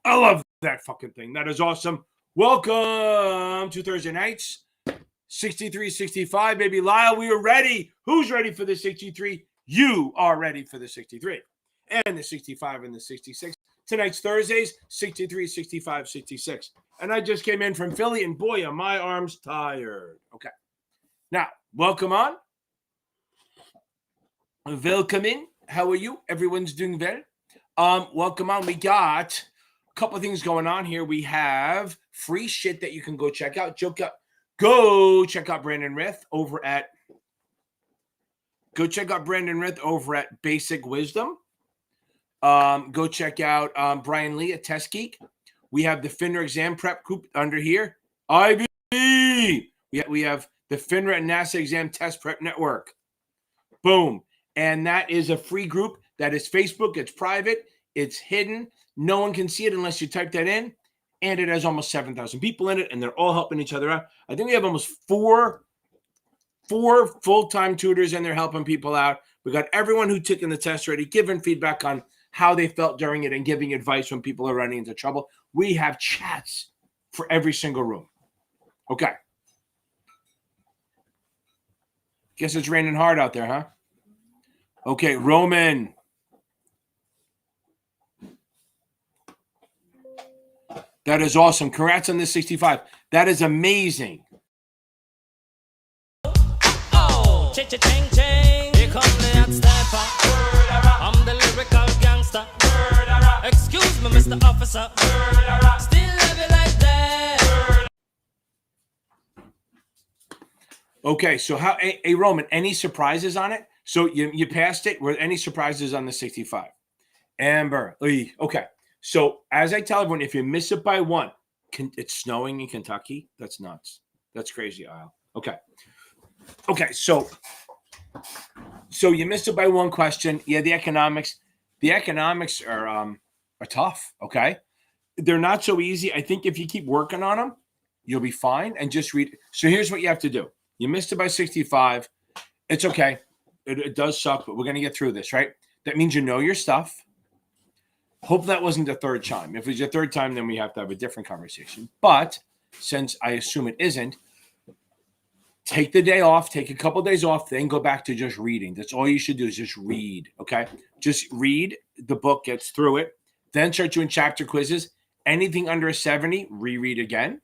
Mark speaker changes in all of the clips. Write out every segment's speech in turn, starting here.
Speaker 1: I love that fucking thing. That is awesome. Welcome to Thursday nights. 63, 65, baby. Lyle, we are ready. Who's ready for the 63? You are ready for the 63. And the 65 and the 66. Tonight's Thursdays, 63, 65, 66. And I just came in from Philly, and boy, are my arms tired. Okay. Now, welcome on. Welcome in. How are you? Everyone's doing well. Welcome on. We got a couple of things going on here. We have free shit that you can go check out. Go check out Brandon Rith over at Basic Wisdom. Go check out Brian Lee at Test Geek. We have the FINRA exam prep group under here. Ivy. We have the FINRA and NASAA exam test prep network. Boom. And that is a free group. That is Facebook. It's private. It's hidden. No one can see it unless you type that in. And it has almost 7,000 people in it, and they're all helping each other out. I think we have almost four full-time tutors, and they're helping people out. We got everyone who took in the test already, giving feedback on how they felt during it and giving advice when people are running into trouble. We have chats for every single room. Okay. Guess it's raining hard out there, huh? Okay, Roman. That is awesome. Congrats on this 65. That is amazing.
Speaker 2: Oh, cha-cha-ching-ching. Here come the hot stepper. I'm the lyrical gangster. Excuse me, Mr. Officer. Still love you like that.
Speaker 1: Okay, so how, hey, Roman, any surprises on it? So you passed it. Were any surprises on the 65? Amber. Okay. So as I tell everyone, if you miss it by one, it's snowing in Kentucky. That's nuts. That's crazy, Isle. Okay. So you missed it by one question. Yeah, the economics are tough. Okay. They're not so easy. I think if you keep working on them, you'll be fine, and just read. So here's what you have to do. You missed it by 65. It's okay. It does suck, but we're going to get through this, right? That means you know your stuff. Hope that wasn't the third time. If it was your third time, then we have to have a different conversation. But since I assume it isn't, take the day off, take a couple of days off, then go back to just reading. That's all you should do is just read, okay? Just read the book, gets through it. Then start doing chapter quizzes. Anything under a 70, reread again.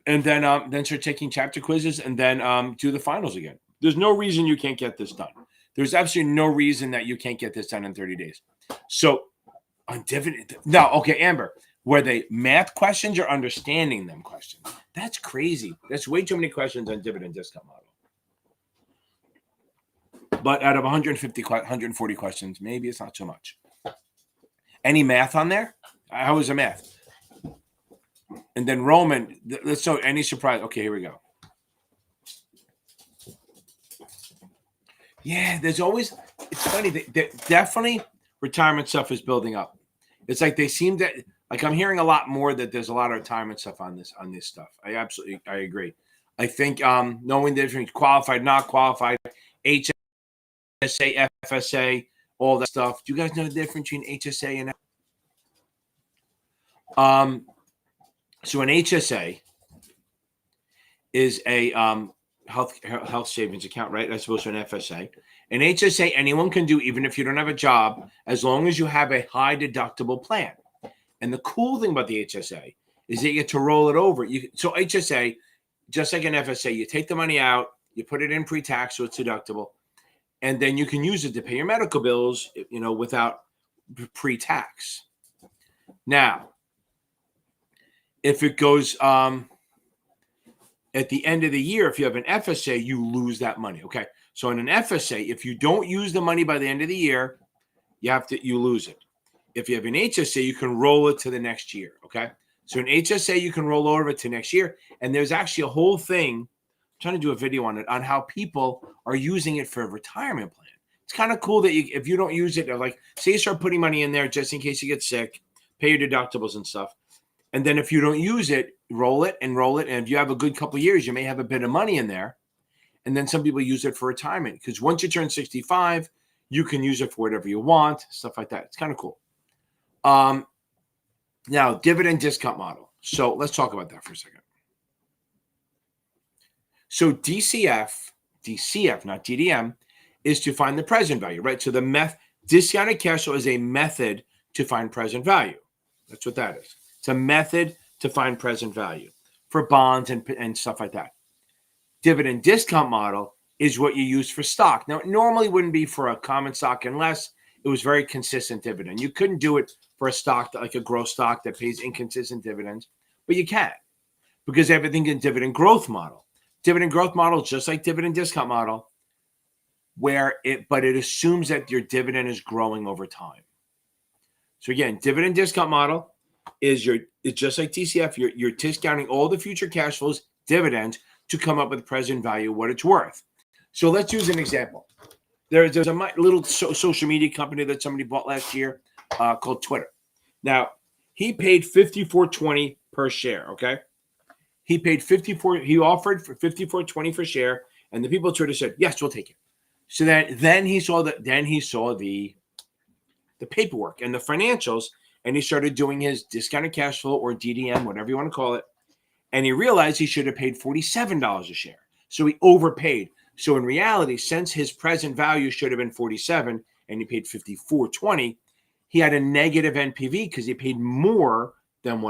Speaker 1: And then start taking chapter quizzes and then do the finals again. There's no reason you can't get this done. There's absolutely no reason that you can't get this done in 30 days. So on dividend, no, okay, Amber, were they math questions or understanding them questions? That's crazy. That's way too many questions on dividend discount model. But out of 140 questions, maybe it's not so much. Any math on there? How was the math? And then Roman, let's know any surprise. Okay, here we go. Yeah, there's always, it's funny, definitely retirement stuff is building up. It's like they seem to, like I'm hearing a lot more that there's a lot of retirement stuff on this stuff. I agree. I think knowing the difference, qualified, not qualified, HSA, FSA, all that stuff. Do you guys know the difference between HSA and so an HSA is a health savings account, right? As opposed to an FSA. An HSA, anyone can do, even if you don't have a job, as long as you have a high deductible plan. And the cool thing about the HSA is that you get to roll it over. So HSA, just like an FSA, you take the money out, you put it in pre-tax, so it's deductible, and then you can use it to pay your medical bills, without pre-tax. Now, if it goes at the end of the year, if you have an FSA, you lose that money. Okay. So in an FSA, if you don't use the money by the end of the year, you lose it. If you have an HSA, you can roll it to the next year. Okay. So an HSA, you can roll over to next year. And there's actually a whole thing, I'm trying to do a video on it, on how people are using it for a retirement plan. It's kind of cool that if you don't use it, like say you start putting money in there just in case you get sick, pay your deductibles and stuff. And then if you don't use it, roll it. And if you have a good couple of years, you may have a bit of money in there. And then some people use it for retirement because once you turn 65, you can use it for whatever you want, stuff like that. It's kind of cool. Now, dividend discount model. So let's talk about that for a second. So DCF, not DDM, is to find the present value, right? So the discounted cash flow is a method to find present value. That's what that is. It's a method to find present value for bonds and stuff like that. Dividend discount model is what you use for stock. Now, it normally wouldn't be for a common stock unless it was very consistent dividend. You couldn't do it for a stock like a growth stock that pays inconsistent dividends, but you can because everything in dividend growth model. Dividend growth model is just like dividend discount model, but it assumes that your dividend is growing over time. So again, dividend discount model it's just like DCF. You're discounting all the future cash flows, dividends, to come up with present value, what it's worth. So let's use an example. There's a little social media company that somebody bought last year called Twitter. Now, he paid $54.20 per share, okay? He offered for $54.20 per share, and the people at Twitter said, yes, we'll take it. So then he saw the paperwork and the financials, and he started doing his discounted cash flow or DDM, whatever you want to call it. And he realized he should have paid $47 a share. So he overpaid. So in reality, since his present value should have been $47 and he paid $54.20, he had a negative NPV because he paid more than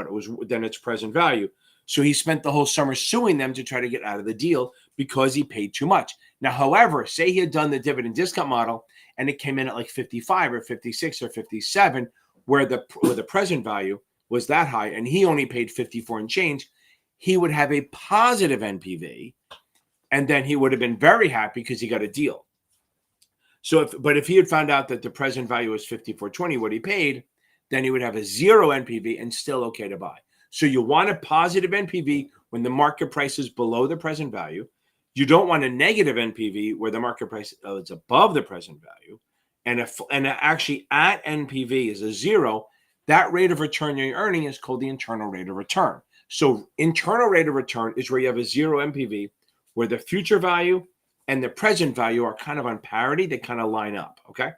Speaker 1: its present value. So he spent the whole summer suing them to try to get out of the deal because he paid too much. Now, however, say he had done the dividend discount model and it came in at like 55 or 56 or 57, where the present value was that high and he only paid 54 and change, he would have a positive NPV, and then he would have been very happy because he got a deal. So if he had found out that the present value was $54.20, what he paid, then he would have a zero NPV and still okay to buy. So you want a positive NPV when the market price is below the present value. You don't want a negative NPV where the market price is above the present value. And actually at NPV is a zero, that rate of return you're earning is called the internal rate of return. So internal rate of return is where you have a zero NPV, where the future value and the present value are kind of on parity. They kind of line up, okay?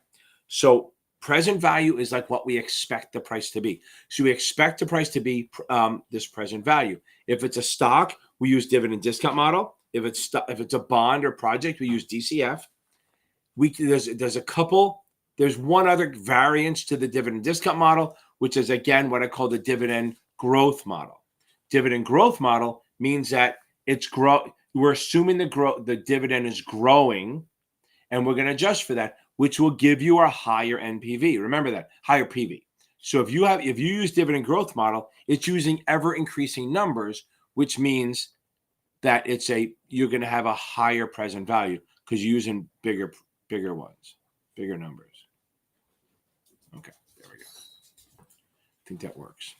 Speaker 1: So present value is like what we expect the price to be. So we expect the price to be this present value. If it's a stock, we use dividend discount model. If it's a bond or project, we use DCF. There's one other variance to the dividend discount model, which is again what I call the dividend growth model. Dividend growth model means that we're assuming the dividend is growing, and we're going to adjust for that, which will give you a higher NPV. Remember that, higher PV. So if you use dividend growth model, it's using ever increasing numbers, which means that you're going to have a higher present value because you're using bigger ones, bigger numbers. Okay, there we go. I think that works.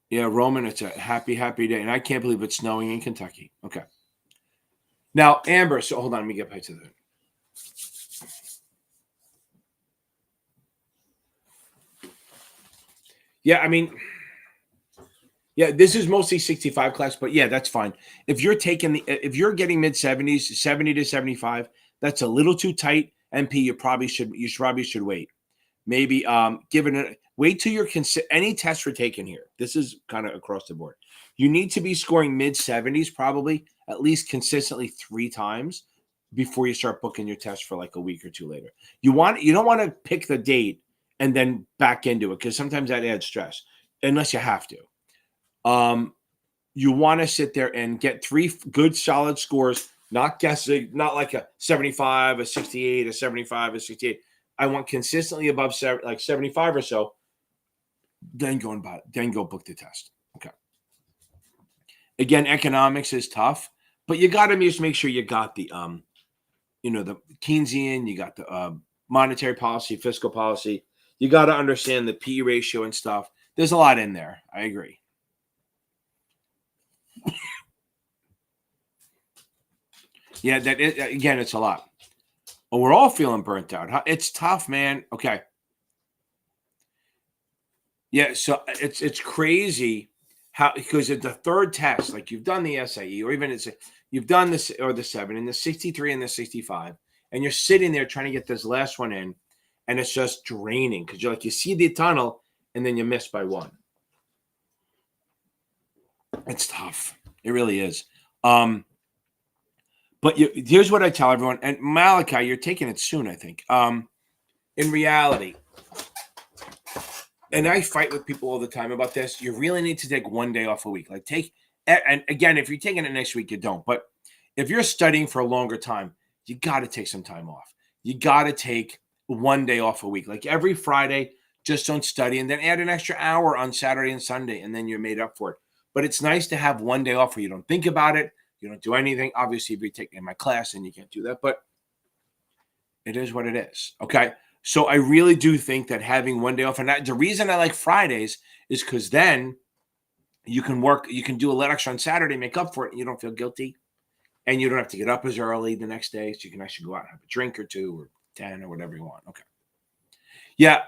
Speaker 1: Yeah, Roman, it's a happy day. And I can't believe it's snowing in Kentucky. Okay. Now, Amber, so hold on, let me get back to that. Yeah, I mean, yeah, this is mostly 65 class, but yeah, that's fine. If you're getting mid-70s, 70 to 75, that's a little too tight. MP, you probably should wait. Maybe wait till any test we're taking here. This is kind of across the board. You need to be scoring mid-70s probably at least consistently 3 times before you start booking your test for like a week or 2 later. You don't want to pick the date and then back into it because sometimes that adds stress unless you have to. You want to sit there and get 3 good solid scores, not guessing, not like a 75, a 68, a 75, a 68. I want consistently above 75 or so. Then go book the test. Okay. Again, economics is tough, but you got to just make sure you got the the Keynesian, you got the monetary policy, fiscal policy. You got to understand the P ratio and stuff. There's a lot in there. I agree. Yeah, again, it's a lot. Well, we're all feeling burnt out. It's tough, man. Okay. Yeah, so it's crazy how, because at the third test, like you've done the SAE, or even you've done this or the 7 and the 63 and the 65, and you're sitting there trying to get this last one in, and it's just draining because you see the tunnel and then you miss by 1. It's tough. It really is. But here's what I tell everyone. And Malachi, you're taking it soon, I think. In reality, and I fight with people all the time about this, you really need to take 1 day off a week. Like and again, if you're taking it next week, you don't. But if you're studying for a longer time, you got to take some time off. You got to take 1 day off a week. Like every Friday, just don't study and then add an extra hour on Saturday and Sunday, and then you're made up for it. But it's nice to have 1 day off where you don't think about it. You don't do anything. Obviously, if you're taking my class, then you can't do that. But it is what it is. Okay. So I really do think that having 1 day off, and the reason I like Fridays is because then you can work, you can do a little extra on Saturday, make up for it, and you don't feel guilty. And you don't have to get up as early the next day. So you can actually go out and have a drink or 2 or 10 or whatever you want. Okay. Yeah.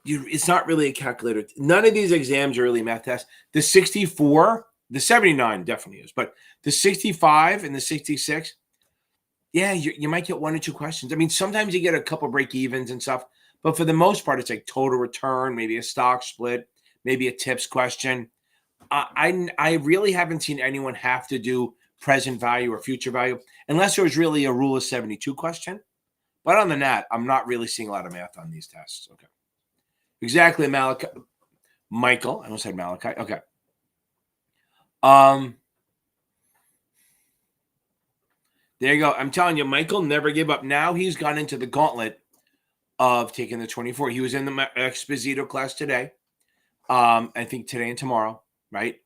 Speaker 1: It's not really a calculator. None of these exams are really math tests. The 64, the 79 definitely is, but the 65 and the 66, yeah, you might get 1 or 2 questions. I mean, sometimes you get a couple break evens and stuff, but for the most part, it's like total return, maybe a stock split, maybe a tips question. I really haven't seen anyone have to do present value or future value unless there was really a rule of 72 question. But other than that, I'm not really seeing a lot of math on these tests. Okay. Exactly, Michael. I almost said Malachi. Okay. There you go. I'm telling you, Michael never gave up. Now he's gone into the gauntlet of taking the 24. He was in the Exposito class today. I think today and tomorrow, right?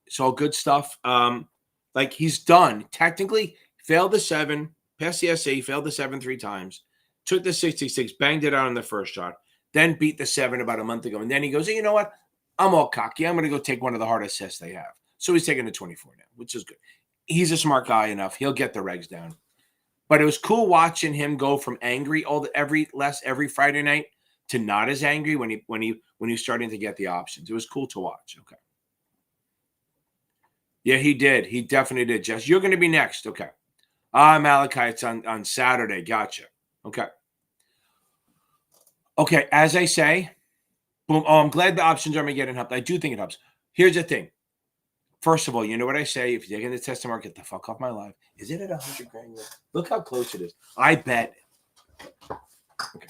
Speaker 1: So good stuff. Like he's done. Technically, failed the 7, passed the essay, failed the 7 3 times, took the 66, banged it out on the first shot, then beat the 7 about a month ago. And then he goes, hey, you know what? I'm all cocky. I'm going to go take one of the hardest tests they have. So he's taking the 24 now, which is good. He's a smart guy enough. He'll get the regs down. But it was cool watching him go from angry every Friday night to not as angry when he was starting to get the options. It was cool to watch. Okay. Yeah, he did. He definitely did. Jess, you're going to be next. Okay. Malachi, it's on Saturday. Gotcha. Okay. Okay. As I say, boom. Oh, I'm glad the options are getting helped. I do think it helps. Here's the thing. First of all, you know what I say? If you're taking the test tomorrow, get the fuck off my life. Is it at 100 grand? Look how close it is. I bet. Okay.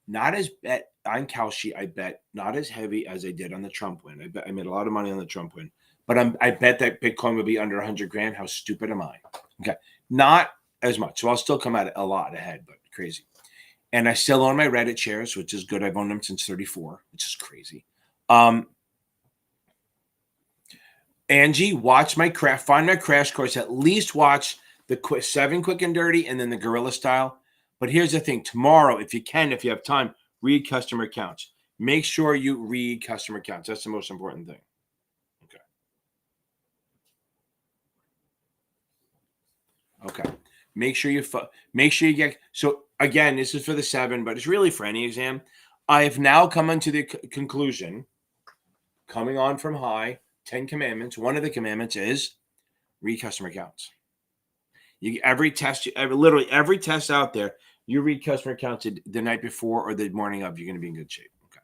Speaker 1: Not as bet on Kalshi. I bet not as heavy as I did on the Trump win. I bet I made a lot of money on the Trump win. But I bet that Bitcoin will be under 100 grand. How stupid am I? Okay. Not as much. So I'll still come at it a lot ahead, but crazy. And I still own my Reddit shares, which is good. I've owned them since 34, which is crazy. Angie, watch find my crash course. At least watch the 7 quick and dirty and then the gorilla style. But here's the thing. Tomorrow, if you have time, read customer accounts. Make sure you read customer accounts. That's the most important thing. Okay. Make sure you get, so again, this is for the 7, but it's really for any exam. I have now come into the conclusion, coming on from high, 10 commandments. One of the commandments is read customer accounts. Every test out there, you read customer accounts the night before or the morning of, you're going to be in good shape. Okay.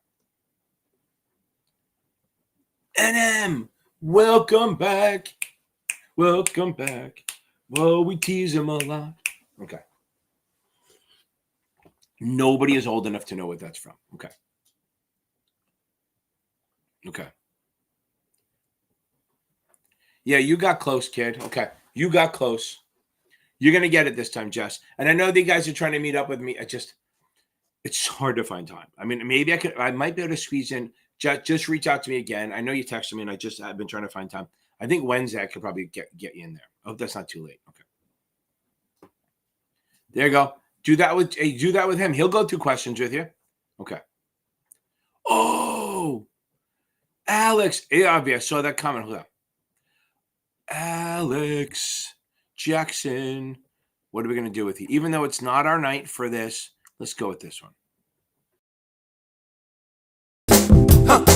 Speaker 1: NM, welcome back. Welcome back. Whoa, we tease him a lot. Okay. Nobody is old enough to know what that's from. Okay. Okay. Yeah, you got close, kid. Okay. You got close. You're going to get it this time, Jess. And I know the guys are trying to meet up with me. It's hard to find time. I mean, maybe I might be able to squeeze in. Just reach out to me again. I know you texted me and I've been trying to find time. I think Wednesday I could probably get you in there. I hope that's not too late. Okay. There you go. Do that with him. He'll go through questions with you. Okay. Oh, Alex. Yeah, I saw that comment. Hold on. Alex Jackson. What are we going to do with you? Even though it's not our night for this, let's go with this one.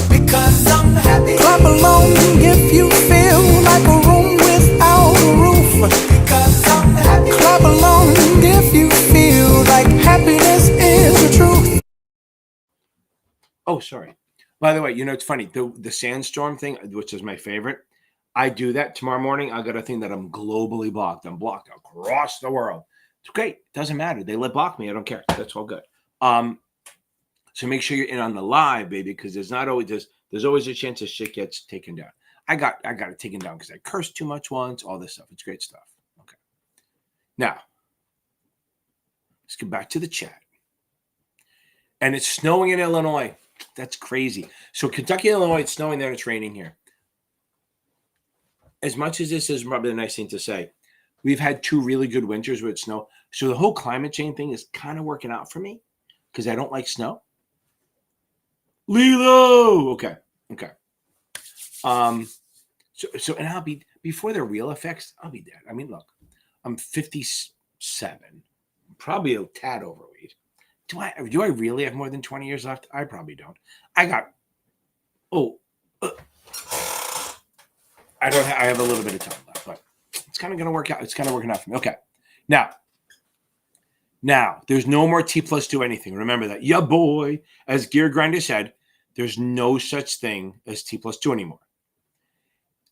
Speaker 3: Because I'm happy. Clap along if you feel like a room without a roof. Because I'm happy. Clap along if you feel like happiness is the truth.
Speaker 1: Oh, sorry. By the way, it's funny. The sandstorm thing, which is my favorite, I do that tomorrow morning. I got a thing that I'm globally blocked. I'm blocked across the world. It's great. It doesn't matter. They block me. I don't care. That's all good. So make sure you're in on the live, baby, because there's always a chance that shit gets taken down. I got it taken down because I cursed too much once, all this stuff. It's great stuff. Okay. Now, let's get back to the chat. And it's snowing in Illinois. That's crazy. So Kentucky, Illinois, it's snowing there and it's raining here. As much as this is probably a nice thing to say, we've had 2 really good winters with snow. So the whole climate change thing is kind of working out for me because I don't like snow. Lilo. Okay. So and I'll be, before the real effects, I'll be dead. I mean, look, I'm 57, probably a tad overweight. Do I really have more than 20 years left? I probably don't. I have a little bit of time left, but it's kind of going to work out. It's kind of working out for me. Okay. Now, there's no more T+2 anything. Remember that. Yeah, boy. As Gear Grinder said, there's no such thing as T+2 anymore.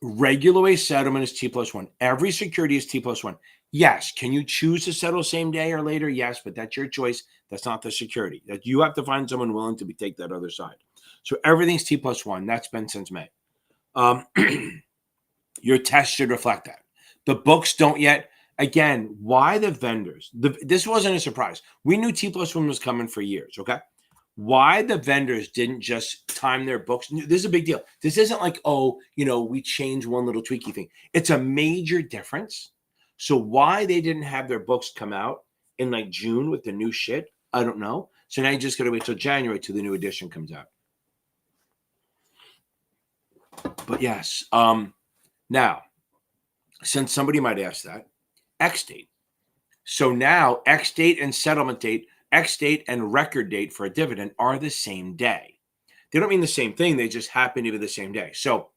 Speaker 1: Regular way settlement is T+1. Every security is T+1. Yes. Can you choose to settle same day or later? Yes, but that's your choice. That's not the security. That you have to find someone willing to take that other side. So everything's T+1. That's been since May. Your test should reflect that. The books don't yet. Again, why the vendors? This wasn't a surprise. We knew T+1 was coming for years, okay? Why the vendors didn't just time their books? This is a big deal. This isn't like, we changed one little tweaky thing. It's a major difference. So why they didn't have their books come out in like June with the new shit, I don't know. So now you just got to wait till January till the new edition comes out. But yes, now, since somebody might ask that, X date. So now X date and settlement date, X date and record date for a dividend are the same day. They don't mean the same thing. They just happen to be the same day. So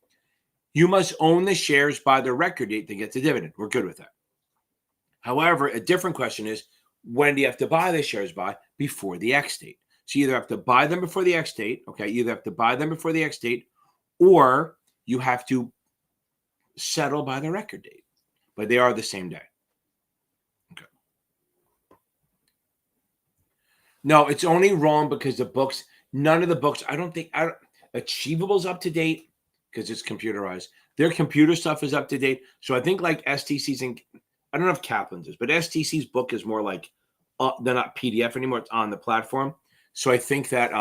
Speaker 1: you must own the shares by the record date to get the dividend. We're good with that. However, a different question is, when do you have to buy the shares by? Before the X date. So you either have to buy them before the X date, okay? You either have to buy them before the X date, or you have to settle by the record date. But they are the same day. Okay. No, it's only wrong because the books, none of the books, Achievable's up to date because it's computerized. Their computer stuff is up to date. So I think like STC's, and I don't know if Kaplan's is, but STC's book is more like, they're not PDF anymore. It's on the platform. So I think that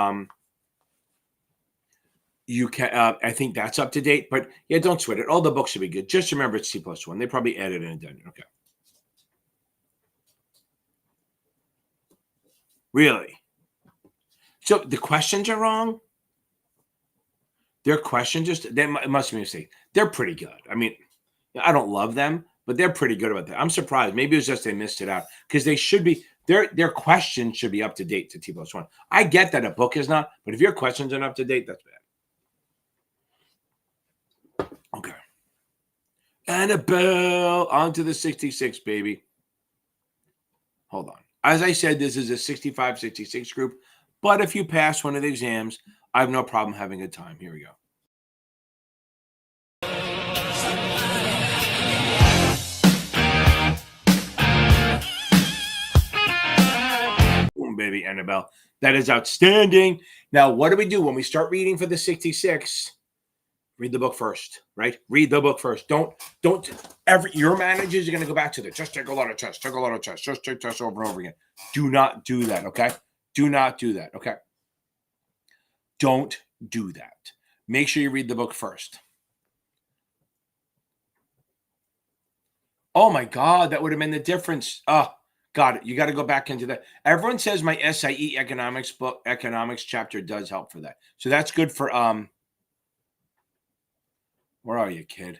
Speaker 1: you can, I think that's up to date. But yeah, don't sweat it. All the books should be good. Just remember it's T+1. They probably added an addendum. Okay. Really? So the questions are wrong? Their questions it must be a mistake. They're pretty good. I mean, I don't love them, but they're pretty good about that. I'm surprised. Maybe it was just they missed it out because they should be, their questions should be up to date to T+1. I get that a book is not, but if your questions aren't up to date, that's bad. Okay. Annabelle, on to the 66, baby. Hold on. As I said, this is a 65, 66 group, but if you pass one of the exams, I have no problem having a time. Here we go. Boom, baby, Annabelle. That is outstanding. Now, what do we do when we start reading for the 66? Read the book first, right? Read the book first. Don't your managers are going to go back to just take a lot of tests, just take tests over and over again. Do not do that, okay? Do not do that, okay? Don't do that. Make sure you read the book first. Oh my God, that would have been the difference. Oh, got it. You got to go back into that. Everyone says my SIE economics chapter does help for that. So that's good for where are you, kid?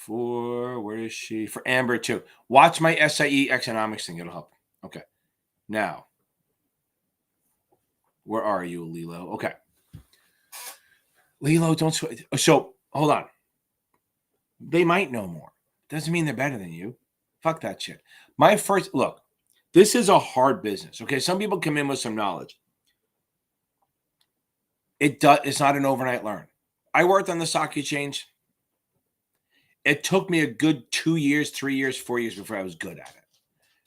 Speaker 1: Where is she? For Amber too. Watch my SIE economics thing. It'll help. Okay. Now, where are you, Lilo? Okay. Lilo, don't sweat. So, hold on. They might know more. Doesn't mean they're better than you. Fuck that shit. Look, this is a hard business. Okay. Some people come in with some knowledge. It's not an overnight learn. I worked on the stock exchange. It took me a good 2 years, 3 years, 4 years before I was good at it.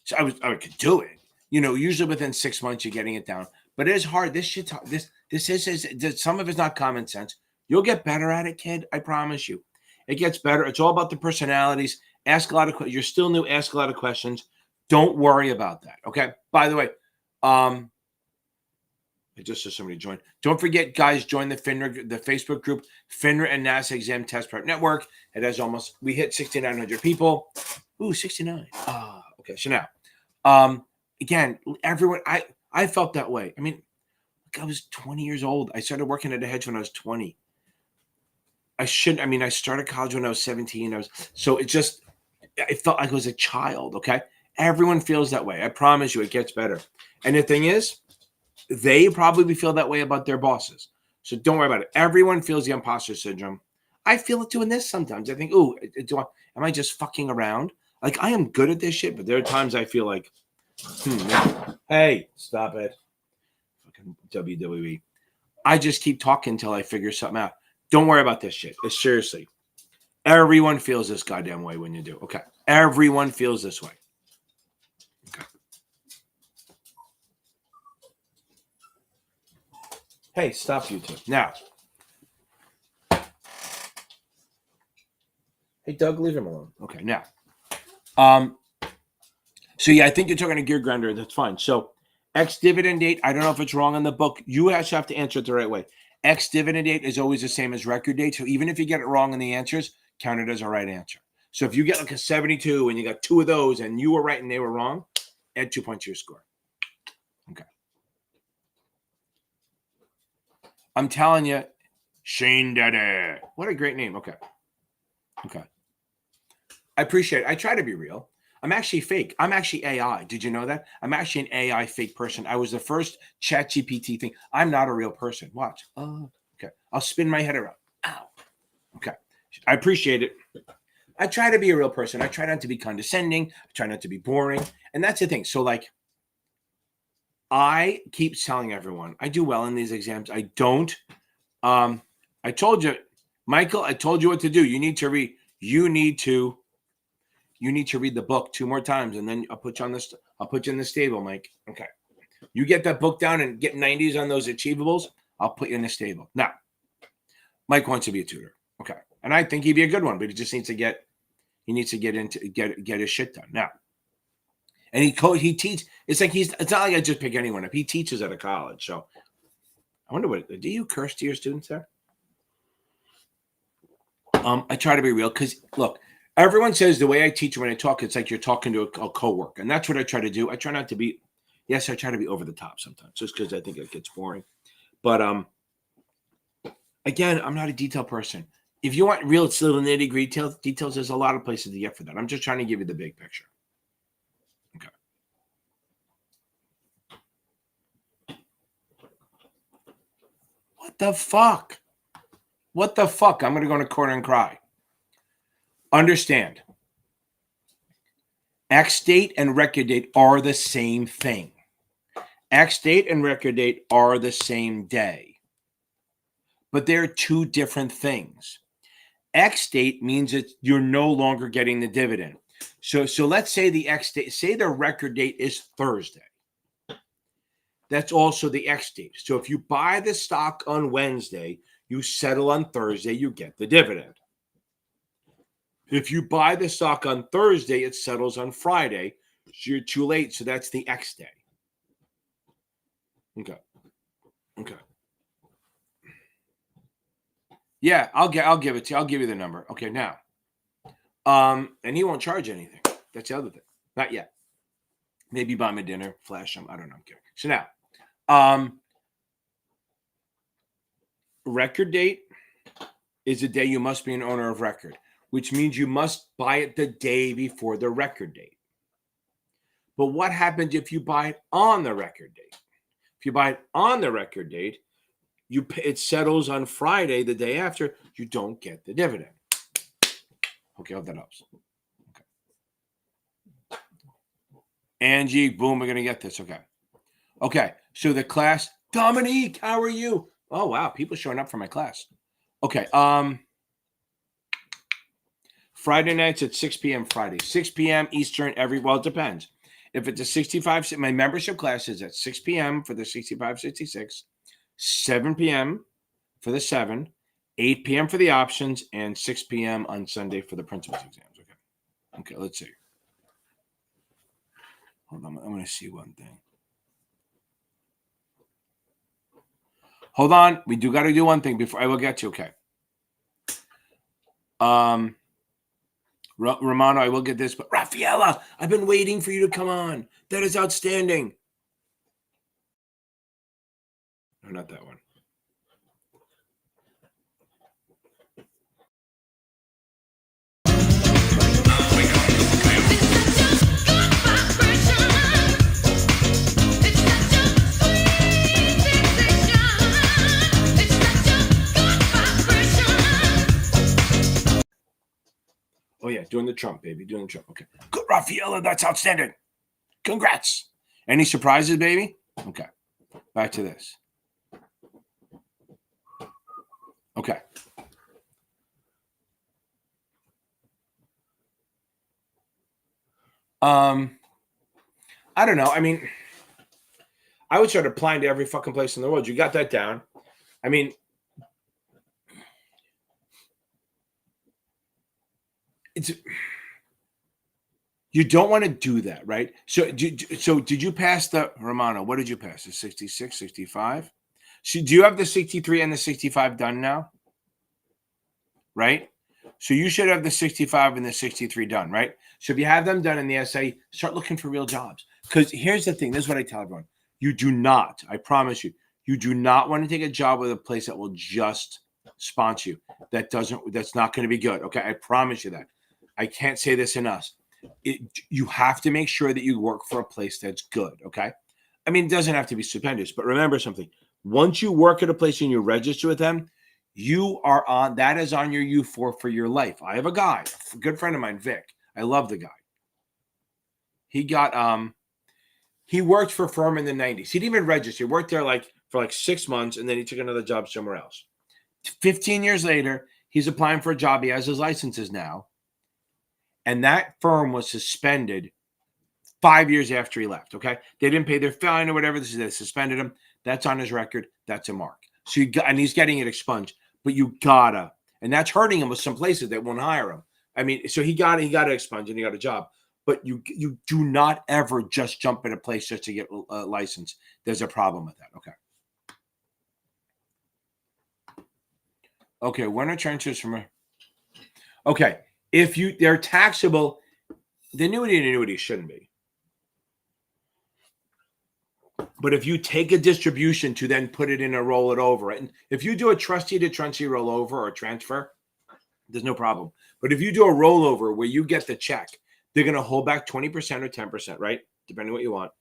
Speaker 1: So I could do it. Usually within 6 months you're getting it down. But it is hard. This shit, this is some of it's not common sense. You'll get better at it, kid. I promise you. It gets better. It's all about the personalities. Ask a lot of questions. You're still new. Ask a lot of questions. Don't worry about that. Okay. By the way, I just saw somebody join. Don't forget, guys, join the Facebook group, FINRA and NASAA Exam Test Prep Network. It has we hit 6,900 people. Ooh, 69. Okay. So now, again, everyone, I felt that way. I mean, I was 20 years old. I started working at a hedge when I was 20. I started college when I was 17. It felt like I was a child. Okay. Everyone feels that way. I promise you, it gets better. And the thing is, they probably feel that way about their bosses. So don't worry about it. Everyone feels the imposter syndrome. I feel it doing this sometimes. I think, am I just fucking around? Like, I am good at this shit, but there are times I feel like, hey, stop it. Fucking WWE. I just keep talking until I figure something out. Don't worry about this shit. Seriously. Everyone feels this goddamn way when you do. Okay. Everyone feels this way. Okay. Hey, stop YouTube. Now. Hey, Doug, leave him alone. Okay, now. So yeah, I think you're talking a gear grinder. That's fine. So ex-dividend date, I don't know if it's wrong in the book. You actually have to answer it the right way. Ex-dividend date is always the same as record date. So even if you get it wrong in the answers, count it as a right answer. So if you get like a 72 and you got 2 of those and you were right and they were wrong, add 2 points to your score. Okay. I'm telling you, Shane Daddy. What a great name. Okay. Okay. I appreciate it. I try to be real. I'm actually fake. I'm actually AI. Did you know that? I'm actually an AI fake person. I was the first ChatGPT thing. I'm not a real person. Watch. Oh, okay. I'll spin my head around. Ow. Okay. I appreciate it. I try to be a real person. I try not to be condescending. I try not to be boring. And that's the thing. So like, I keep telling everyone, I do well in these exams. I don't. I told you, Michael, I told you what to do. You need to read. You need to read the book 2 more times, and then I'll put you on this. I'll put you in the stable, Mike. Okay. You get that book down and get 90s on those achievables, I'll put you in the stable. Now, Mike wants to be a tutor. Okay. And I think he'd be a good one, but he just needs to get his shit done. Now. And he teaches. It's not like I just pick anyone up. He teaches at a college. So I wonder do you curse to your students there? I try to be real because look, everyone says the way I teach when I talk, it's like you're talking to a coworker. And that's what I try to do. I try not to be, yes, I try to be over the top sometimes just because I think it gets boring. But again, I'm not a detail person. If you want real little nitty-gritty details, there's a lot of places to get for that. I'm just trying to give you the big picture. Okay. What the fuck? What the fuck? I'm going to go in a corner and cry. Understand. Ex date and record date are the same thing. Ex date and record date are the same day. But they're 2 different things. Ex date means that you're no longer getting the dividend. So let's say the ex date, say the record date is Thursday. That's also the ex date. So if you buy the stock on Wednesday, you settle on Thursday, you get the dividend. If you buy the stock on Thursday, it settles on Friday. So you're too late. So that's the X day. Okay. Okay. Yeah, I'll give it to you. I'll give you the number. Okay, now. And he won't charge anything. That's the other thing. Not yet. Maybe buy him a dinner, flash him. I don't know. I'm kidding. So now, record date is the day you must be an owner of record, which means you must buy it the day before the record date. But what happens if you buy it on the record date? If you buy it on the record date, it settles on Friday, the day after, you don't get the dividend. Okay, hope that helps. Okay. Angie, boom, we're going to get this. Okay. Okay, so the class, Dominique, how are you? Oh, wow. People showing up for my class. Okay. Friday nights at 6 p.m. Friday, 6 p.m. Eastern well, it depends. If it's a 65, my membership class is at 6 p.m. for the 65, 66, 7 p.m. for the 7, 8 p.m. for the options, and 6 p.m. on Sunday for the principal's exams. Okay. Okay, let's see. Hold on. I'm going to see one thing. Hold on. We do got to do one thing before I will get to. Okay. Romano, I will get this, but Rafaela, I've been waiting for you to come on. That is outstanding. No, not that one. Oh, yeah, doing the Trump, baby. Doing the Trump. Okay. Good, Rafaela. That's outstanding. Congrats. Any surprises, baby? Okay. Back to this. Okay. I don't know. I mean, I would start applying to every fucking place in the world. You got that down. I mean, you don't want to do that, right? So did you pass the Romano? What did you pass? The 66, 65? So do you have the 63 and the 65 done now? Right? So you should have the 65 and the 63 done, right? So if you have them done in the SA, start looking for real jobs. Because here's the thing. This is what I tell everyone. You do not, I promise you, you do not want to take a job with a place that will just sponsor you. That's not going to be good. Okay. I promise you that. I can't say this enough. You have to make sure that you work for a place that's good. Okay. I mean, it doesn't have to be stupendous, but remember something. Once you work at a place and you register with them, you are on, that is on your U4 for your life. I have a guy, a good friend of mine, Vic. I love the guy. He got, he worked for a firm in the 90s. He didn't even register. He worked there for 6 months, and then he took another job somewhere else. 15 years later, he's applying for a job. He has his licenses now. And that firm was suspended 5 years after he left, okay? They didn't pay their fine or whatever. They suspended him. That's on his record. That's a mark. So and he's getting it expunged. But you gotta, and that's hurting him with some places that won't hire him. I mean, so he got it expunged and he got a job. But you do not ever just jump in a place just to get a license. There's a problem with that. Okay. Okay, when are transfers from okay. If they're taxable, the annuity shouldn't be. But if you take a distribution to then put it in and roll it over, and if you do a trustee to trustee rollover or transfer, there's no problem. But if you do a rollover where you get the check, they're going to hold back 20% or 10%, right? Depending on what you want.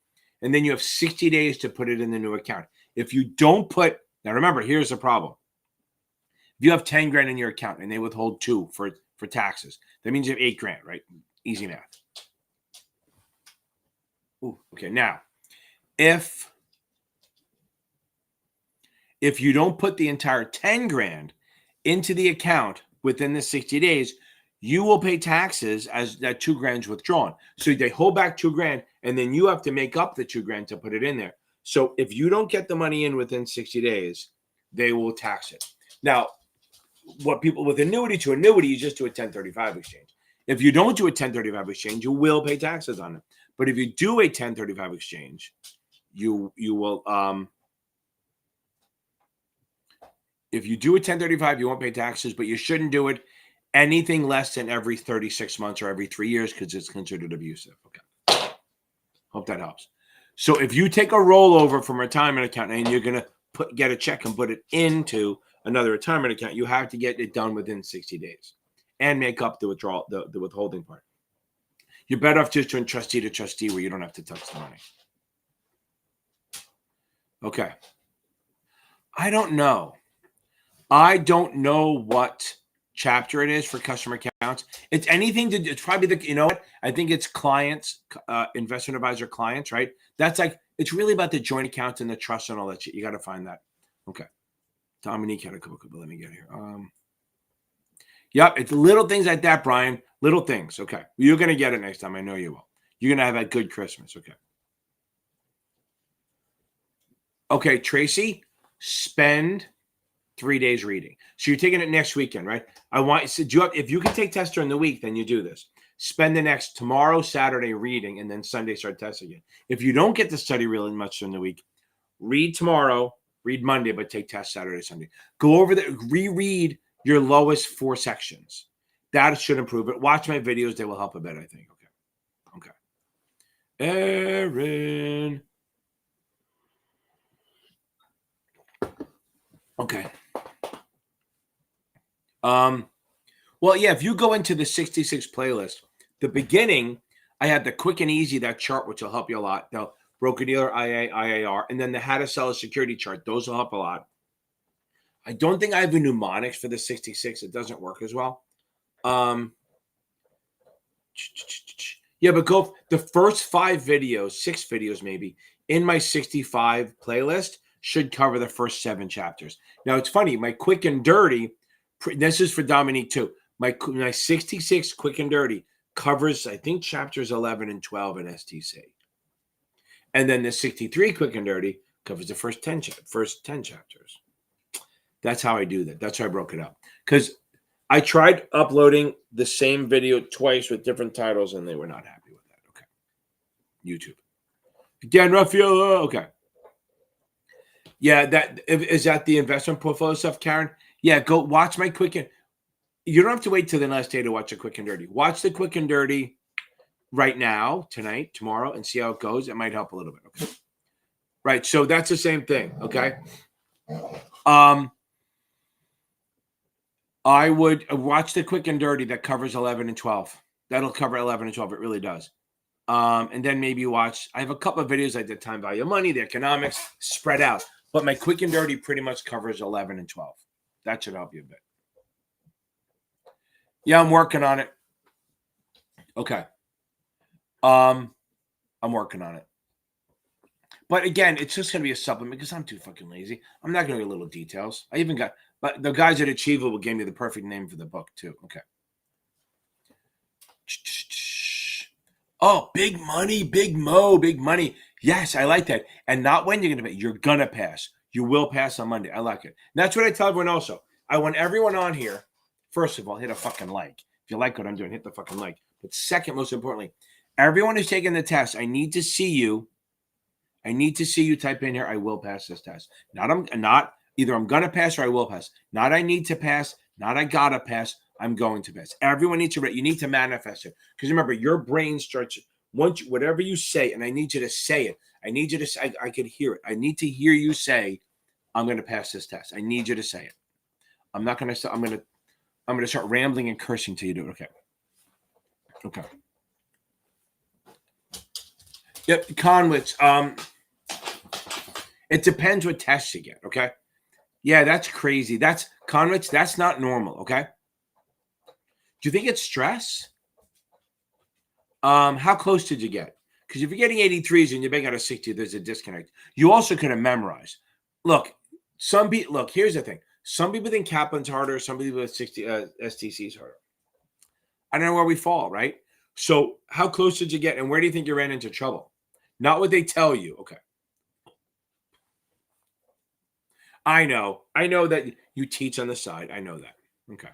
Speaker 1: And then you have 60 days to put it in the new account. If you don't put, now remember, here's the problem. If you have 10 grand in your account and they withhold 2 for taxes, that means you have 8 grand, right? Easy math. Ooh, okay. Now, if you don't put the entire 10 grand into the account within the 60 days, you will pay taxes as that 2 grand's withdrawn. So they hold back 2 grand, and then you have to make up the 2 grand to put it in there. So if you don't get the money in within 60 days, they will tax it. Now, what people with annuity to annuity, you just do a 1035 exchange. If you don't do a 1035 exchange, you will pay taxes on it. But if you do a 1035 exchange, you will if you do a 1035, you won't pay taxes, but you shouldn't do it anything less than every 36 months or every 3 years because it's considered abusive. Okay. Hope that helps. So if you take a rollover from a retirement account and you're going to get a check and put it into another retirement account, you have to get it done within 60 days and make up the withdrawal, the withholding part. You're better off just doing trustee to trustee where you don't have to touch the money. Okay. I don't know what chapter it is for customer accounts. It's anything to do. It's probably the, you know what? I think it's clients, investment advisor clients, right? That's like, it's really about the joint accounts and the trust and all that shit. You got to find that. Okay. Dominique had a couple, but let me get here. Yep, it's little things like that, Brian. Little things. Okay. You're going to get it next time. I know you will. You're going to have a good Christmas. Okay. Okay, Tracy, spend 3 days reading. So you're taking it next weekend, right? I want you to, if you can take tests during the week, then you do this. Spend the next tomorrow, Saturday reading, and then Sunday start testing again. If you don't get to study really much during the week, read tomorrow, read Monday, but take tests Saturday, Sunday. Go over reread your lowest 4 sections. That should improve it. Watch my videos. They will help a bit, I think. Okay. Aaron. Okay. Well, yeah, if you go into the 66 playlist, the beginning, I had the quick and easy, that chart, which will help you a lot. The broker-dealer, IA, IAR, and then the how to sell a security chart. Those will help a lot. I don't think I have a mnemonics for the 66. It doesn't work as well. Yeah, but go the first 5 videos, 6 videos maybe, in my 65 playlist should cover the first 7 chapters. Now, it's funny. My quick and dirty, this is for Dominique too. My 66 quick and dirty covers, I think, chapters 11 and 12 in STC. And then the 63 quick and dirty covers the first 10 chapters. That's how I do that. That's how I broke it up. Because I tried uploading the same video twice with different titles, and they were not happy with that. Okay. YouTube. Again, Raphael. Okay. Yeah, is that the investment portfolio stuff, Karen? Yeah, go watch my quick and you don't have to wait till the last day to watch a quick and dirty. Watch the quick and dirty right now, tonight, tomorrow, and see how it goes. It might help a little bit. Okay. Right. So that's the same thing. Okay. I would watch the quick and dirty that covers 11 and 12. That'll cover 11 and 12. It really does. And then maybe watch. I have a couple of videos I did time value of money, the economics spread out. But my quick and dirty pretty much covers 11 and 12. That should help you a bit. Yeah, I'm working on it. Okay. I'm working on it. But again, it's just going to be a supplement because I'm too fucking lazy. I'm not going to get little details. I even got, but the guys at Achievable gave me the perfect name for the book too. Okay. Oh, big money, big mo, big money. Yes, I like that. And not when you're going to pay. You're going to pass. You will pass on Monday. I like it. And that's what I tell everyone also. I want everyone on here, first of all, hit a fucking like. If you like what I'm doing, hit the fucking like. But second, most importantly, everyone who's taking the test, I need to see you. I need to see you type in here, I will pass this test. Not either I'm going to pass or I will pass. Not I need to pass. Not I got to pass. I'm going to pass. Everyone needs to, you need to manifest it. Because remember, your brain starts, once whatever you say, and I need you to say it. I need you to say, I could hear it. I need to hear you say, I'm going to pass this test. I need you to say it. I'm not going to, I'm going to start rambling and cursing till you do it. Okay. Okay. Yep. Conwitz. It depends what tests you get. Okay. Yeah, that's crazy. That's Conwitz. That's not normal. Okay. Do you think it's stress? How close did you get? Because if you're getting 83s and you're making out of 60, there's a disconnect. You also could have memorized. Look, here's the thing. Some people think Kaplan's harder. Some people with 60 STC is harder. I don't know where we fall, right? So how close did you get? And where do you think you ran into trouble? Not what they tell you. Okay. I know that you teach on the side. I know that. Okay.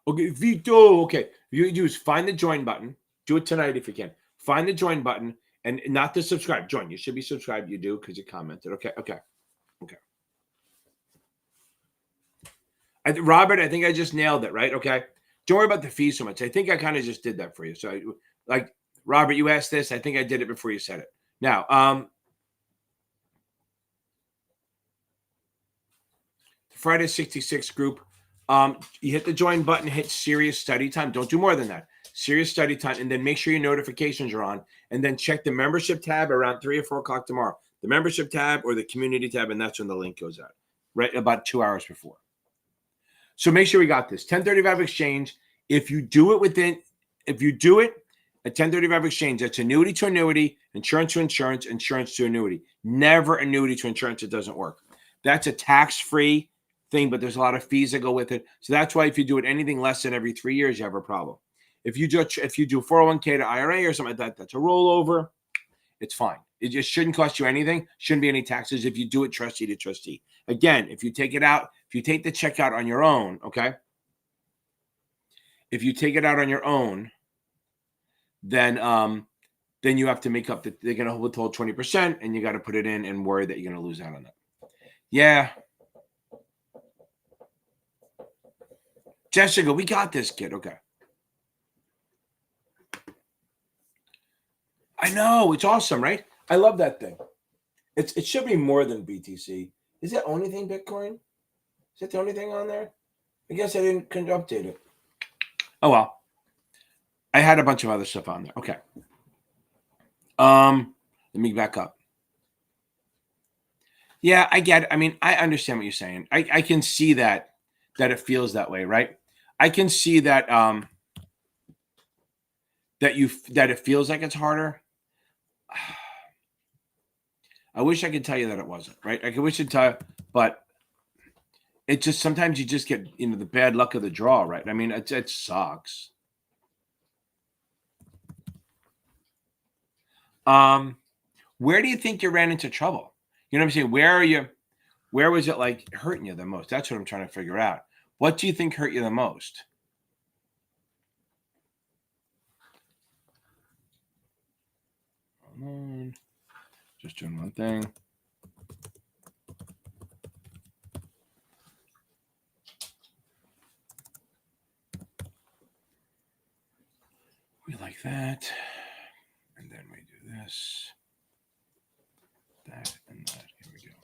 Speaker 1: Okay, Vito. Okay. You do is find the join button. Do it tonight if you can. Find the join button and not to subscribe. Join. You should be subscribed. You do because you commented. Okay. Okay. Okay. Robert, I think I just nailed it, right? Okay. Don't worry about the fees so much. I think I kind of just did that for you. So, Robert, you asked this. I think I did it before you said it. Now, Friday 66 group. You hit the join button, hit serious study time. Don't do more than that. Serious study time, and then make sure your notifications are on, and then check the membership tab around 3 or 4 o'clock tomorrow. The membership tab or the community tab, and that's when the link goes out, right about 2 hours before. So make sure we got this. 1035 exchange. If you do it at 1035 exchange, that's annuity to annuity, insurance to insurance, insurance to annuity. Never annuity to insurance. It doesn't work. That's a tax-free thing, but there's a lot of fees that go with it. So that's why if you do it anything less than every 3 years, you have a problem. If you do 401k to IRA or something like that, that's a rollover. It's fine. It just shouldn't cost you anything. Shouldn't be any taxes if you do it trustee to trustee. Again, if you take it out, if you take the check out on your own, okay? If you take it out on your own, then you have to make up that they're going to withhold 20%, and you got to put it in and worry that you're going to lose out on that. Yeah. Jessica, we got this, kid. Okay. I know. It's awesome, right? I love that thing. It should be more than BTC. Is that only thing Bitcoin? Is that the only thing on there? I guess I couldn't update it. Oh, well. I had a bunch of other stuff on there. Okay. Let me back up. Yeah, I get it. I mean, I understand what you're saying. I can see that it feels that way, right? I can see that that it feels like it's harder. I wish I could tell you that it wasn't, right? I wish I'd tell you, but it just sometimes you just get the bad luck of the draw, right? I mean, it sucks. Where do you think you ran into trouble? You know what I'm saying? Where was it like hurting you the most? That's what I'm trying to figure out. What do you think hurt you the most? Hold on. Just doing one thing. We like that. And then we do this. That and that. Here we go.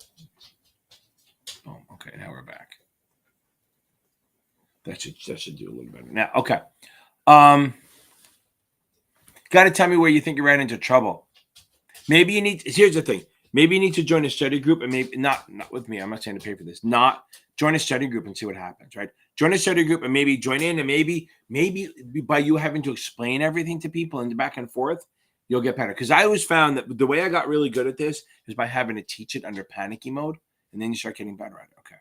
Speaker 1: Boom. Okay, now we're back. That should do a little better. Now, okay. Got to tell me where you think you ran into trouble. Maybe you need. Here's the thing. Maybe you need to join a study group, and maybe not with me. I'm not saying to pay for this. Not join a study group and see what happens. Right? Join a study group and maybe join in, and maybe by you having to explain everything to people and back and forth, you'll get better. Because I always found that the way I got really good at this is by having to teach it under panicky mode, and then you start getting better at it. Okay.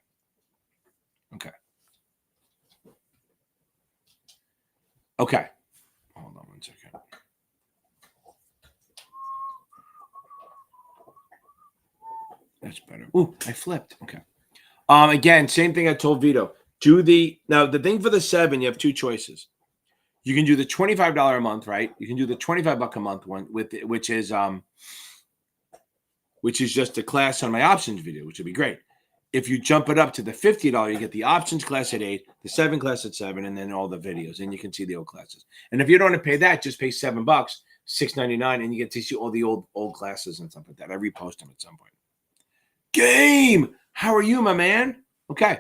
Speaker 1: Okay. Okay. Hold on one second. That's better. Ooh, I flipped. Okay. Again, same thing I told Vito. Now the thing for the 7, you have two choices. You can do the $25 a month, right? You can do the $25 a month one which is just a class on my options video, which would be great. If you jump it up to the $50, you get the options class at 8, the 7 class at 7, and then all the videos, and you can see the old classes. And if you don't want to pay that, just pay $7, $6.99, and you get to see all the old classes and stuff like that. I repost them at some point. Game, how are you, my man? Okay.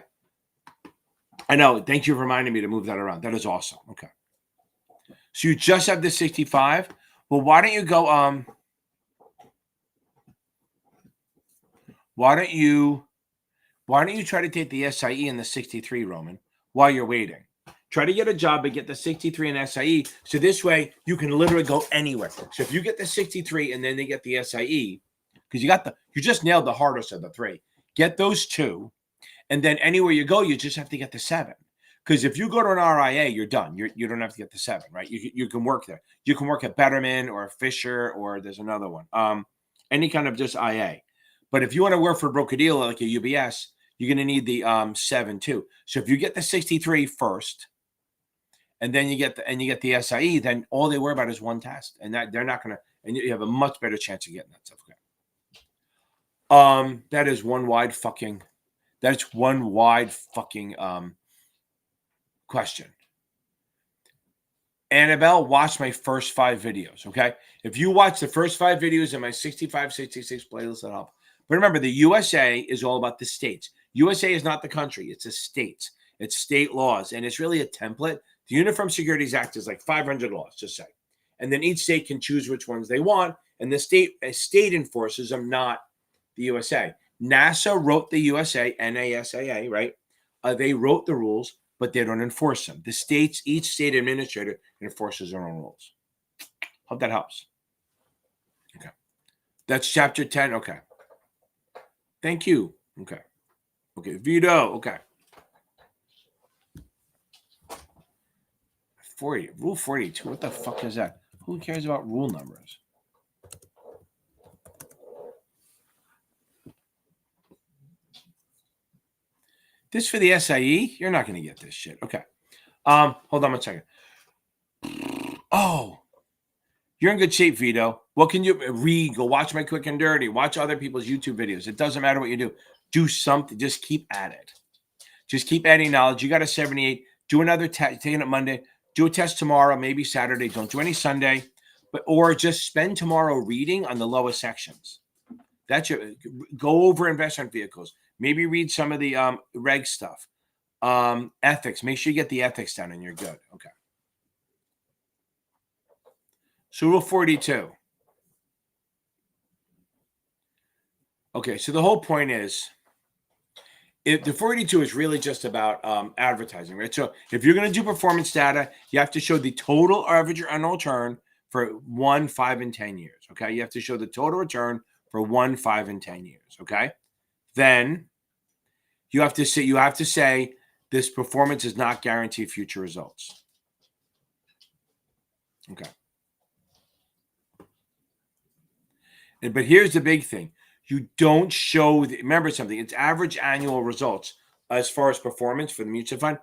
Speaker 1: I know. Thank you for reminding me to move that around. That is awesome. Okay. So you just have the 65. Well, why don't you go? Why don't you try to take the SIE and the 63, Roman, while you're waiting? Try to get a job and get the 63 and SIE. So this way you can literally go anywhere. So if you get the 63 and then they get the SIE, because you just nailed the hardest of the 3. Get those 2, and then anywhere you go, you just have to get the 7. Because if you go to an RIA, you're done. You don't have to get the 7, right? You can work there. You can work at Betterment or Fisher, or there's another one. Any kind of just IA. But if you want to work for a broker-dealer like a UBS, you're going to need the 7 too. So if you get the 63 first, and then you get the SIE, then all they worry about is one test, and that they're not going to, and you have a much better chance of getting that stuff. Okay. That is one wide fucking question. Annabelle, watch my first 5 videos. Okay. If you watch the first 5 videos in my 65, 66 playlist, that'll help. But remember, the USA is all about the states. USA is not the country. It's the states. It's state laws. And it's really a template. The Uniform Securities Act is like 500 laws, just say. And then each state can choose which ones they want. And the state enforces them, not the USA. NASAA wrote the USA, NASAA, right? They wrote the rules, but they don't enforce them. The states, each state administrator enforces their own rules. Hope that helps. Okay. That's chapter 10. Okay. Thank you. Okay. Okay, Vito. Okay. 40. Rule 42. What the fuck is that? Who cares about rule numbers? This for the SIE? You're not going to get this shit. Okay. Hold on one second. Oh, you're in good shape, Vito. What can you read? Go watch My Quick and Dirty. Watch other people's YouTube videos. It doesn't matter what you do. Do something. Just keep at it. Just keep adding knowledge. You got a 78. Do another test. Taking it Monday. Do a test tomorrow, maybe Saturday. Don't do any Sunday. Or just spend tomorrow reading on the lowest sections. That's your go over investment vehicles. Maybe read some of the reg stuff. Ethics. Make sure you get the ethics down and you're good. Okay. So rule 42. Okay, so the whole point is, if the 42 is really just about advertising, right? So if you're going to do performance data, you have to show the total average annual return for 1, 5, and 10 years. Okay, you have to show the total return for 1, 5, and 10 years. Okay, then you have to say this performance does not guarantee future results. Okay. But here's the big thing. You don't show, remember something, it's average annual results as far as performance for the mutual fund.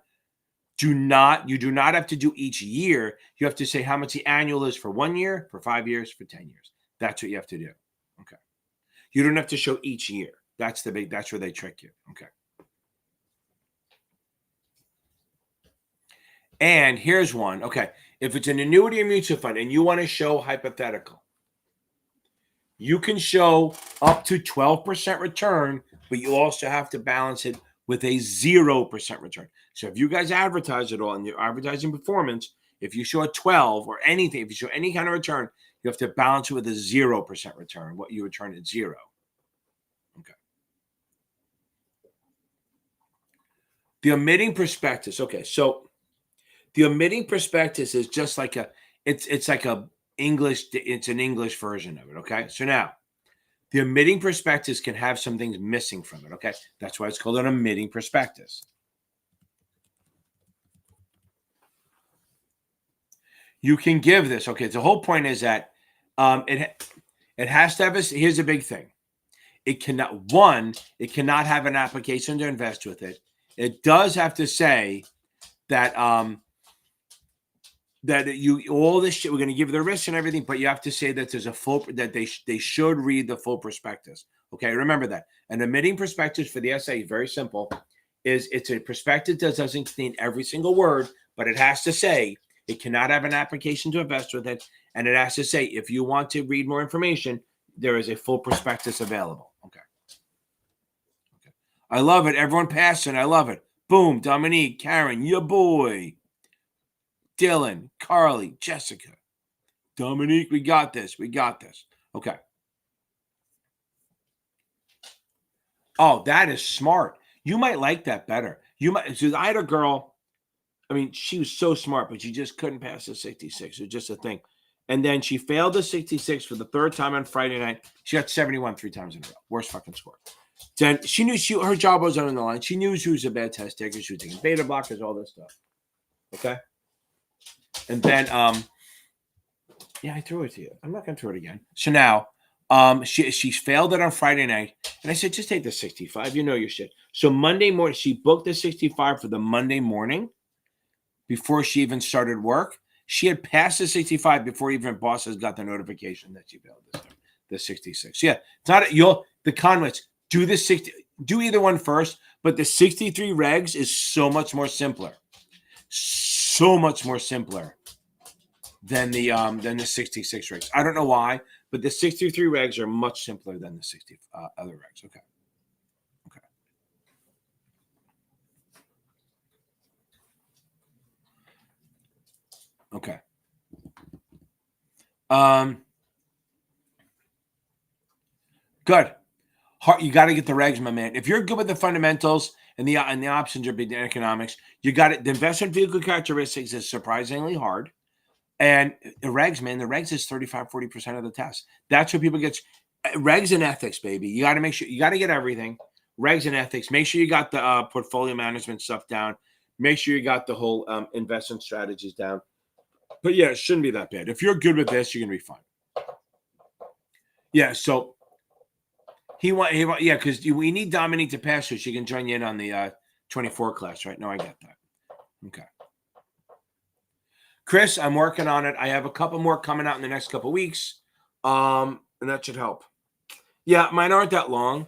Speaker 1: You do not have to do each year. You have to say how much the annual is for 1 year, for 5 years, for 10 years. That's what you have to do. Okay. You don't have to show each year. That's where they trick you. Okay. And here's one. Okay. If it's an annuity or mutual fund and you want to show hypothetical, you can show up to 12% return, but you also have to balance it with a 0% return. So if you guys advertise it all and you're advertising performance, if you show a 12 or anything, if you show any kind of return, you have to balance it with a 0% return. What you return at 0. Okay. The omitting prospectus. Okay, so the omitting prospectus is just like it's like a English, it's an English version of it. Okay, so now the omitting prospectus can have some things missing from it. Okay, that's why it's called an omitting prospectus. You can give this. Okay, the whole point is that it has to have here's a big thing. It cannot have an application to invest with it. It does have to say that all this shit, we're going to give the risks and everything, but you have to say that there's a full, that they should read the full prospectus. Okay, remember that. An omitting prospectus for the SA is very simple. It's a prospectus that doesn't contain every single word, but it has to say it cannot have an application to invest with it, and it has to say if you want to read more information, there is a full prospectus available. Okay. I love it. Everyone passing. I love it. Boom. Dominique, Karen, your boy. Dylan, Carly, Jessica, Dominique, we got this. We got this. Okay. Oh, that is smart. You might like that better. So I had a girl, I mean, she was so smart, but she just couldn't pass the 66. It was just a thing. And then she failed the 66 for the third time on Friday night. She got 71 3 times in a row. Worst fucking score. Then she knew her job was on the line. She knew she was a bad test taker. She was taking beta blockers, all this stuff. Okay. And then, I threw it to you. I'm not going to throw it again. So now, she failed it on Friday night, and I said, just take the 65. You know your shit. So Monday morning, she booked the 65 for the Monday morning before she even started work. She had passed the 65 before even bosses got the notification that she failed the 66. Yeah, it's not the convicts do the 60. Do either one first, but the 63 regs is so much more simpler. So much more simpler than the 66 regs. I don't know why, but the 63 regs are much simpler than the 60 other regs. Okay. Good. You got to get the regs, my man. If you're good with the fundamentals and the options are big in economics, you got it. The investment vehicle characteristics is surprisingly hard. And the regs, man, the regs is 35-40% of the test. That's what people get. Regs and ethics, baby. You got to make sure you got to get everything. regs and ethics. Make sure you got the portfolio management stuff down. Make sure you got the whole investment strategies down. But yeah, it shouldn't be that bad. If you're good with this, you're gonna be fine. Yeah. So yeah, because we need Dominique to pass so she can join you in on the 24 class, right? No, I get that. Okay. Chris, I'm working on it. I have a couple more coming out in the next couple weeks. And that should help. Yeah, mine aren't that long.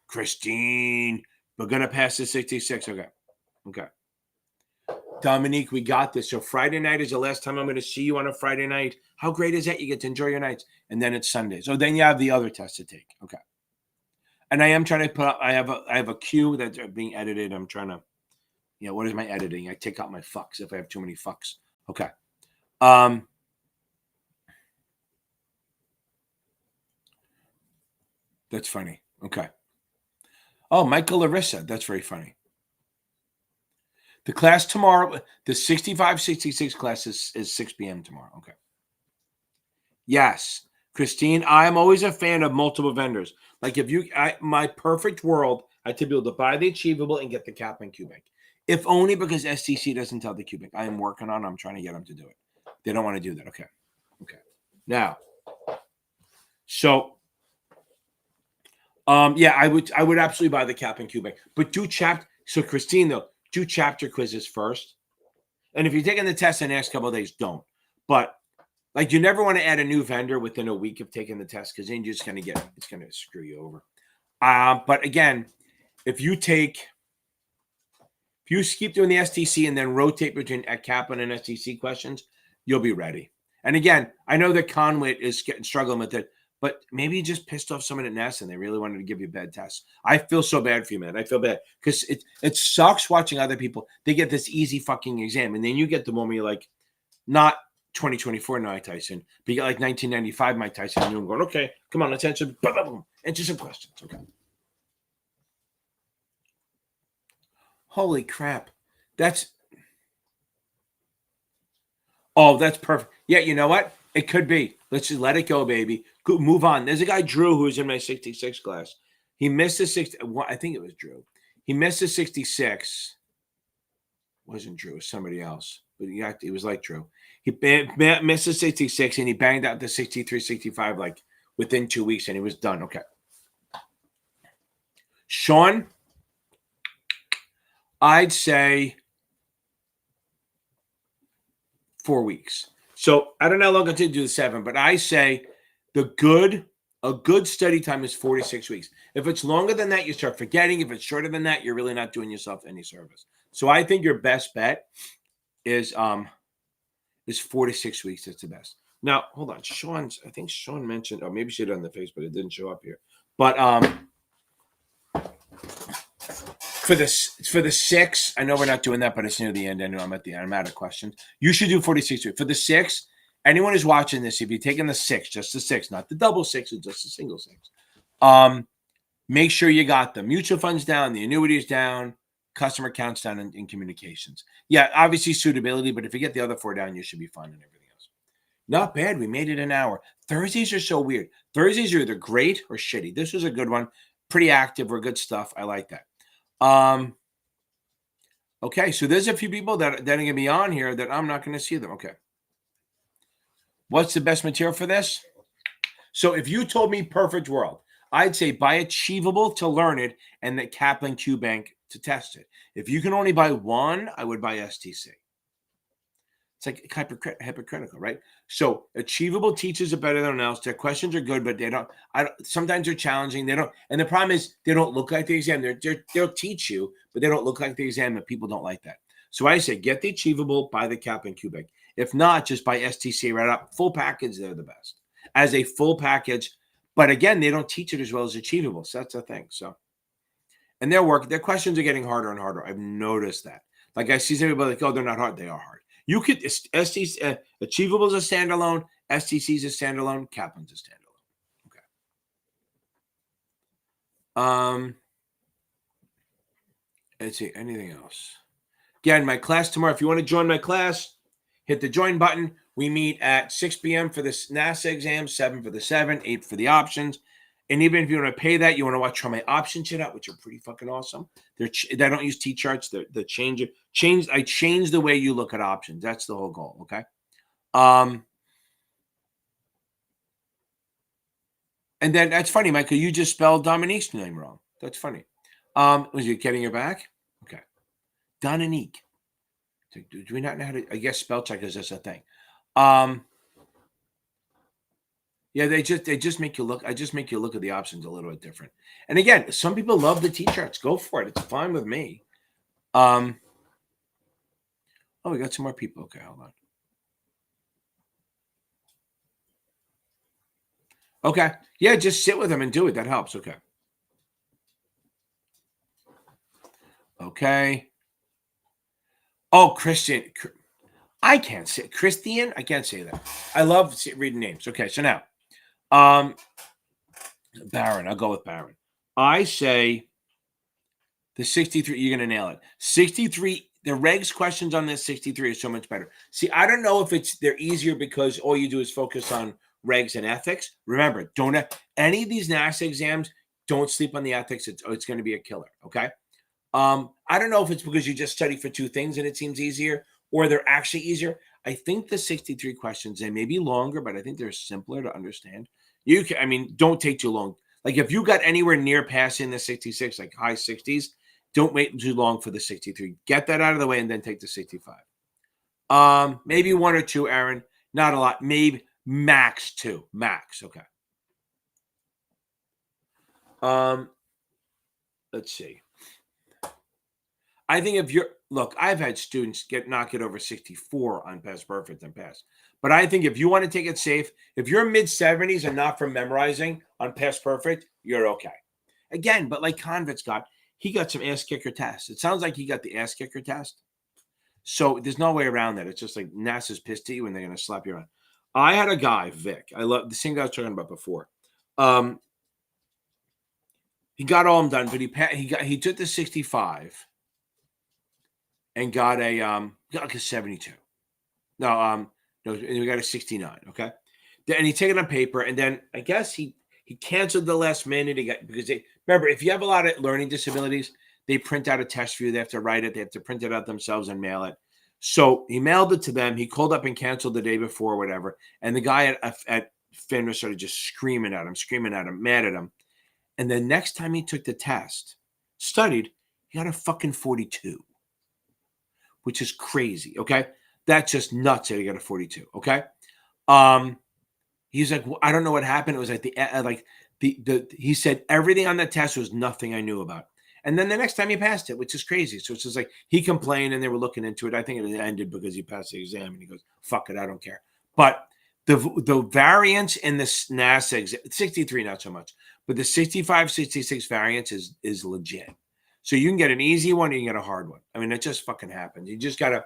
Speaker 1: Christine, we're gonna pass the 66. Okay. Dominique, we got this. So Friday night is the last time I'm going to see you on a Friday night. How great is that? You get to enjoy your nights. And then it's Sunday. So then you have the other test to take. Okay. And I am trying to put up, I have a queue that's being edited. I'm trying to, what is my editing? I take out my fucks if I have too many fucks. Okay. That's funny. Okay. Oh, Michael Larissa. That's very funny. The class tomorrow, the 65-66 class is 6 p.m. tomorrow. Okay. Yes. Christine, I'm always a fan of multiple vendors. Like my perfect world, I'd to be able to buy the Achievable and get the cap and Cubic. If only because STC doesn't tell the Cubic. I am working on it. I'm trying to get them to do it. They don't want to do that. Okay. Now, so, yeah, I would absolutely buy the cap and Cubic. But so Christine, though, do chapter quizzes first. And if you're taking the test in the next couple of days, don't. But like, you never want to add a new vendor within a week of taking the test, because then you're just going to it's going to screw you over. But again, if you keep doing the STC and then rotate between a Kaplan and STC questions, you'll be ready. And again, I know that Conway is struggling with it, but maybe you just pissed off someone at NASA and they really wanted to give you a bad test. I feel so bad for you, man. I feel bad because it sucks watching other people. They get this easy fucking exam, and then you get the moment you're like, not 2024 Mike Tyson, but you got like 1995 Mike Tyson, and you're going, okay, come on, let's answer. Boom, boom, boom. Answer some questions. Okay. Holy crap. That's perfect. Yeah, you know what? It could be. Let's just let it go, baby. Go, move on. There's a guy, Drew, who's in my 66 class. He missed the 60. I think it was Drew. He missed the 66. It wasn't Drew. It was somebody else. But he was like Drew. He missed the 66, and he banged out the 63, 65 like within 2 weeks, and he was done. Okay. Sean, I'd say 4 weeks. So I don't know how long until you do the 7, but I say a good study time is 4 to 6 weeks. If it's longer than that, you start forgetting. If it's shorter than that, you're really not doing yourself any service. So I think your best bet is 4 to 6 weeks. That's the best. Now, hold on. I think Sean mentioned, or maybe she did on the Facebook, it didn't show up here. But for the 6, I know we're not doing that, but it's near the end. I know I'm out of questions. You should do 46 weeks. For the 6, anyone who's watching this, if you're taking the 6, just the 6, not the double 6, it's just a single 6. Make sure you got the mutual funds down, the annuities down, customer counts down, and communications. Yeah, obviously suitability, but if you get the other 4 down, you should be fine and everything else. Not bad. We made it an hour. Thursdays are so weird. Thursdays are either great or shitty. This was a good one. Pretty active. We're good stuff. I like that. Okay, so there's a few people that are going to be on here that I'm not going to see them. Okay. What's the best material for this? So if you told me perfect world, I'd say buy Achievable to learn it and the Kaplan Q Bank to test it. If you can only buy one, I would buy STC. It's like hypocritical, right? So Achievable teaches it better than anyone else. Their questions are good, but sometimes they're challenging. And the problem is they don't look like the exam. They'll teach you, but they don't look like the exam, and people don't like that. So I say get the Achievable, buy the Kaplan Q Bank. If not, just buy STC right up. Full package, they're the best. As a full package, but again, they don't teach it as well as Achievable. So that's the thing. So, and their questions are getting harder and harder. I've noticed that. Like I see some people like, oh, they're not hard. They are hard. You could STC Achievable is a standalone, STC is a standalone, Kaplan's a standalone. Okay. Let's see, anything else? Again, my class tomorrow. If you want to join my class, hit the join button. We meet at 6 p.m. for this NASAA exam, 7 for the 7, 8 for the options. And even if you want to pay that, you want to watch how my options shit out, which are pretty fucking awesome. They don't use T-charts. The I change the way you look at options. That's the whole goal. Okay. And then that's funny, Michael. You just spelled Dominique's name wrong. That's funny. Was you getting your back? Okay. Dominique. Do we not know how to? I guess spell check is just a thing. Yeah, they just make you look. I just make you look at the options a little bit different. And again, some people love the T-charts. Go for it. It's fine with me. Oh, we got some more people. Okay, hold on. Okay. Yeah, just sit with them and do it. That helps. Okay. Okay. Oh, Christian. I can't say Christian. I can't say that. I love reading names. Okay, so now, Baron. I'll go with Baron. I say the 63. You're gonna nail it. 63. The regs questions on this 63 is so much better. See, I don't know if they're easier because all you do is focus on regs and ethics. Remember, don't have any of these NASAA exams. Don't sleep on the ethics. It's going to be a killer. Okay. I don't know if it's because you just study for two things and it seems easier, or they're actually easier. I think the 63 questions, they may be longer, but I think they're simpler to understand. Don't take too long. Like if you got anywhere near passing the 66, like high 60s, don't wait too long for the 63. Get that out of the way and then take the 65. Maybe one or two, Aaron. Not a lot. Maybe max two. Max. Okay. Let's see. I think I've had students not get over 64 on Past Perfect and Pass. But I think if you want to take it safe, if you're mid-70s and not from memorizing on Past Perfect, you're okay. Again, but like Convit's he got some ass kicker tests. It sounds like he got the ass kicker test. So there's no way around that. It's just like NASAA's pissed at you and they're going to slap you around. I had a guy, Vic. I love the same guy I was talking about before. He got all them done, but he took the 65 and got like a 72. No, we got a 69. Okay, and he took it on paper, and then I guess he canceled the last minute. Because remember, if you have a lot of learning disabilities, they print out a test for you. They have to write it. They have to print it out themselves and mail it. So he mailed it to them. He called up and canceled the day before, or whatever. And the guy at FINRA started just screaming at him, mad at him. And the next time he took the test, studied, he got a fucking 42, which is crazy. Okay, that's just nuts that he got a 42. Okay, he's like, well, I don't know what happened. It was like he said everything on the test was nothing I knew about. And then the next time he passed it, which is crazy. So it's just like he complained and they were looking into it. I think it ended because he passed the exam and he goes, fuck it, I don't care. But the variance in the NASAA exam, 63, not so much, but the 65, 66 variance is legit. So you can get an easy one, you can get a hard one. I mean, it just fucking happens. You just got to,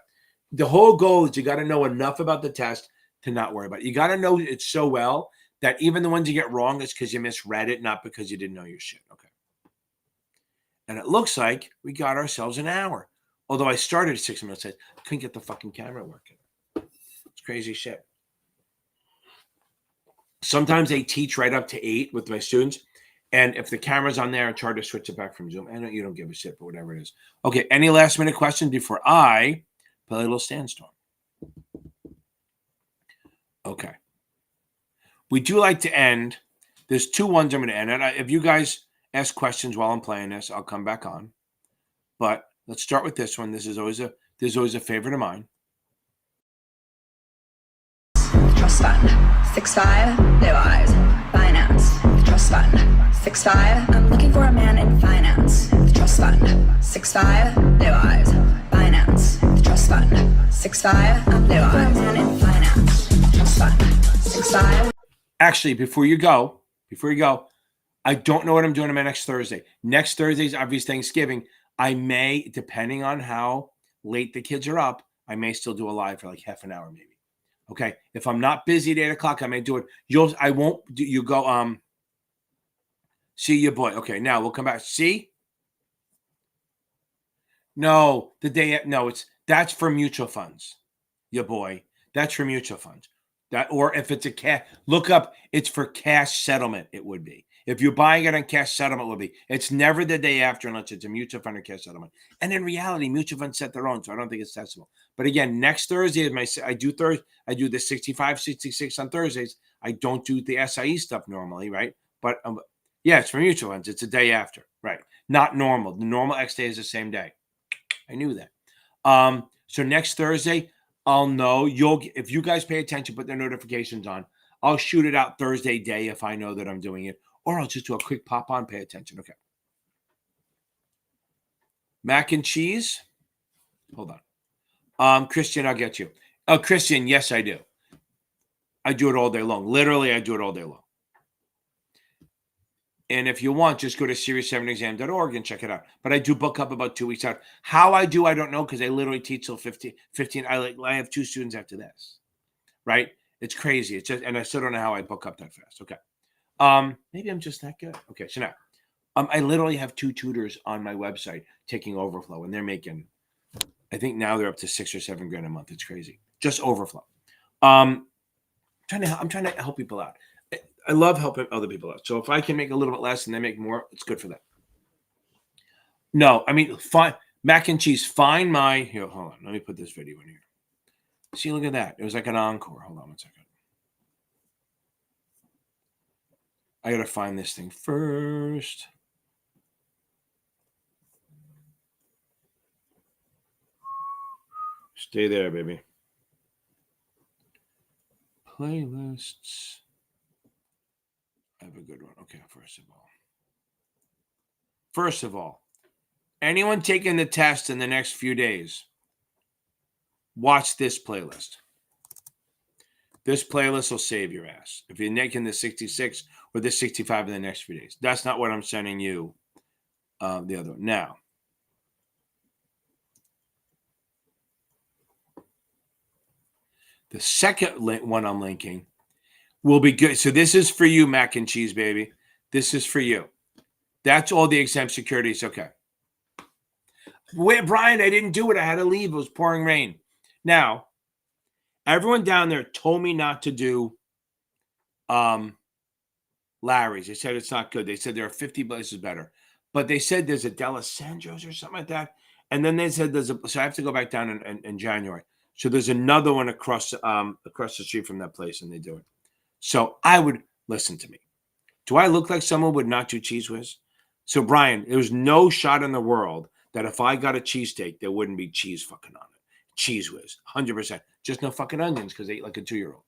Speaker 1: the whole goal is you got to know enough about the test to not worry about it. You got to know it so well that even the ones you get wrong is because you misread it, not because you didn't know your shit. Okay. And it looks like we got ourselves an hour. Although I started at 6 minutes, I couldn't get the fucking camera working. It's crazy shit. Sometimes they teach right up to 8 with my students. And if the camera's on there, I try to switch it back from Zoom. I know you don't give a shit, but whatever it is. Okay, any last minute questions before I play a little sandstorm? Okay. We do like to end. There's 2 ones I'm going to end. And if you guys ask questions while I'm playing this, I'll come back on. But let's start with this one. This is always a favorite of mine.
Speaker 4: Trust fund 6'5", no eyes. Finance. Trust fund 6'5". I'm looking for a man in finance. Trust fund 6'5", no eyes. Finance. Trust fund 6'5". No eyes. Man in finance. Trust fund 6'5".
Speaker 1: Actually, before you go, I don't know what I'm doing on my next Thursday. Next Thursday is obviously Thanksgiving. I may, depending on how late the kids are up, I may still do a live for like half an hour, maybe. Okay. If I'm not busy at 8 o'clock, I may do it. I won't do, you go, see your boy. Okay. Now we'll come back. See? No, that's for mutual funds. Your boy. That's for mutual funds. Or if it's a cash, look up, it's for cash settlement. It would be. If you're buying it on cash settlement, will be. It's never the day after unless it's a mutual fund or cash settlement. And in reality, mutual funds set their own, so I don't think it's testable. But again, next Thursday is I do the 65, 66 on Thursdays. I don't do the SIE stuff normally, right? But yeah, it's for mutual funds. It's a day after, right? Not normal. The normal X day is the same day. I knew that. So next Thursday, I'll know. If you guys pay attention, put their notifications on. I'll shoot it out Thursday day if I know that I'm doing it, or I'll just do a quick pop on. Pay attention. Okay. Mac and cheese. Hold on. Christian, I'll get you. Christian, yes, I do. I do it all day long. Literally, I do it all day long. And if you want, just go to series7exam.org and check it out. But I do book up about 2 weeks out. How I do, I don't know, because I literally teach till 15. I have 2 students after this, right? It's crazy. It's just, and I still don't know how I book up that fast. Okay. Maybe I'm just that good. Okay. So now, I literally have 2 tutors on my website taking overflow, and they're making, I think now they're up to $6 or $7 grand a month. It's crazy. Just overflow. I'm trying to help people out. I love helping other people out. So if I can make a little bit less and they make more, it's good for them. No, I mean, fine. Mac and cheese, find my, here, hold on. Let me put this video in here. See, look at that. It was like an encore. Hold on 1 second. I got to find this thing first. Stay there, baby. Playlists. I have a good one. Okay, first of all, anyone taking the test in the next few days, watch this playlist. This playlist will save your ass if you're making the 66 or the 65 in the next few days. That's not what I'm sending you. The other one. Now, the second one I'm linking will be good. So this is for you, mac and cheese, baby. This is for you. That's all the exempt securities. Okay. Wait, Brian, I didn't do it. I had to leave. It was pouring rain. Now, everyone down there told me not to do Larry's. They said it's not good. They said there are 50 places better. But they said there's a D'Alessandro's or something like that. And then they said so I have to go back down in January. So there's another one across the street from that place, and they do it. So I would listen to me. Do I look like someone would not do Cheese Whiz? So Brian, there's no shot in the world that if I got a cheesesteak, there wouldn't be cheese fucking on it. Cheese Whiz, 100%. Just no fucking onions because they eat like a 2-year-old.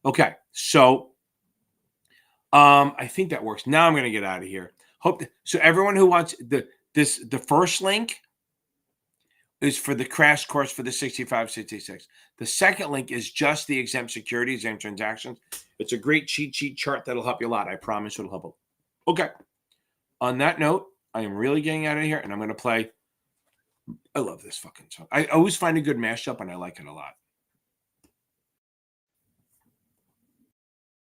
Speaker 1: Okay, so I think that works. Now I'm gonna get out of here. So everyone who wants the first link is for the crash course for the 65, 66. The second link is just the exempt securities, exempt transactions. It's a great cheat sheet chart that'll help you a lot. I promise it'll help you. Okay. On that note, I am really getting out of here, and I'm going to play. I love this fucking song. I always find a good mashup, and I like it a lot.